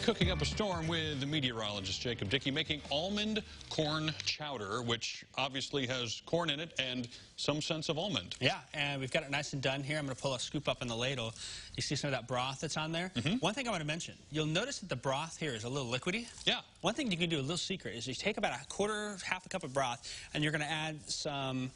Cooking up a storm with the meteorologist Jacob Dickey, making almond corn chowder, which obviously has corn in it and some sense of almond. Yeah, and we've got it nice and done here. I'm going to pull a scoop up in the ladle. You see some of that broth that's on there? One thing I want to mention, you'll notice that the broth here is a little liquidy. Yeah. One thing you can do, a little secret, is you take about half a cup of broth, and you're going to add some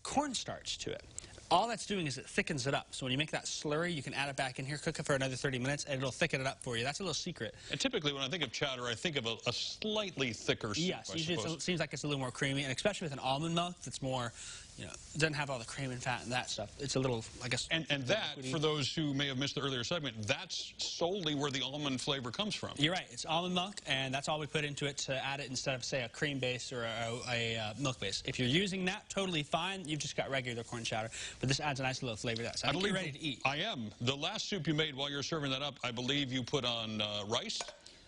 cornstarch to it. All that's doing is it thickens it up. So when you make that slurry, you can add it back in here, cook it for another 30 minutes, and it'll thicken it up for you. That's a little secret. And typically when I think of chowder, I think of a slightly thicker soup, yes, usually it seems like it's a little more creamy, and especially with an almond milk that's more, you know, doesn't have all the cream and fat and that stuff. It's a little, I guess. And that, liquidy. For those who may have missed the earlier segment, that's solely where the almond flavor comes from. You're right. It's almond milk, and that's all we put into it to add it instead of, say, a cream base or a milk base. If you're using that, totally fine. You've just got regular corn chowder. But this adds a nice little flavor to that. So I think you're ready to eat. I am. The last soup you made while you're serving that up, I believe you put on rice.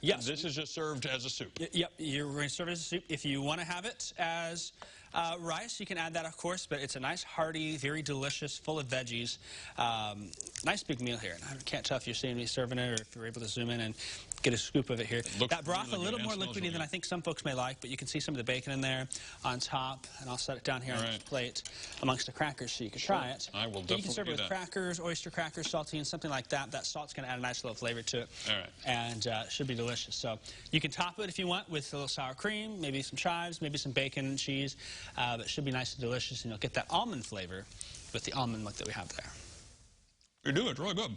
Yes. This is just served as a soup. Yep, you're going to serve it as a soup. If you want to have it as rice, you can add that, of course, but it's a nice, hearty, very delicious, full of veggies. Nice big meal here. And I can't tell if you're seeing me serving it or if you're able to zoom in and get a scoop of it here. That broth really a little more liquidy than I think some folks may like, but you can see some of the bacon in there on top, and I'll set it down here on this plate amongst the crackers so you can try it. I will definitely You can serve it with crackers, oyster crackers, saltine, something like that. That salt's going to add a nice little flavor to it. All right. And it should be delicious. So you can top it if you want with a little sour cream, maybe some chives, maybe some bacon and cheese. But it should be nice and delicious, and you'll get that almond flavor with the almond milk that we have there. You're doing it really good.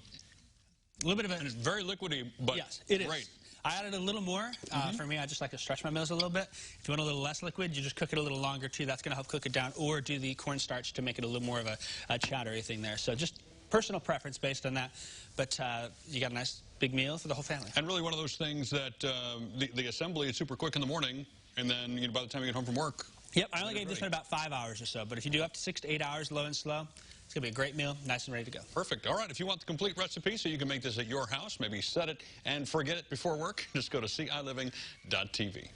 A little bit of it. And it's very liquidy, but yes, it is. Great. I added a little more. For me, I just like to stretch my meals a little bit. If you want a little less liquid, you just cook it a little longer, too. That's going to help cook it down. Or do the cornstarch to make it a little more of a chowdery thing there. So just personal preference based on that. But you got a nice big meal for the whole family. And really one of those things that the assembly is super quick in the morning, and then by the time you get home from work. Yep, I only gave this one about 5 hours or so. But if you do up to 6 to 8 hours, low and slow, it's going to be a great meal, nice and ready to go. Perfect. All right, if you want the complete recipe so you can make this at your house, maybe set it and forget it before work, just go to CILiving.tv.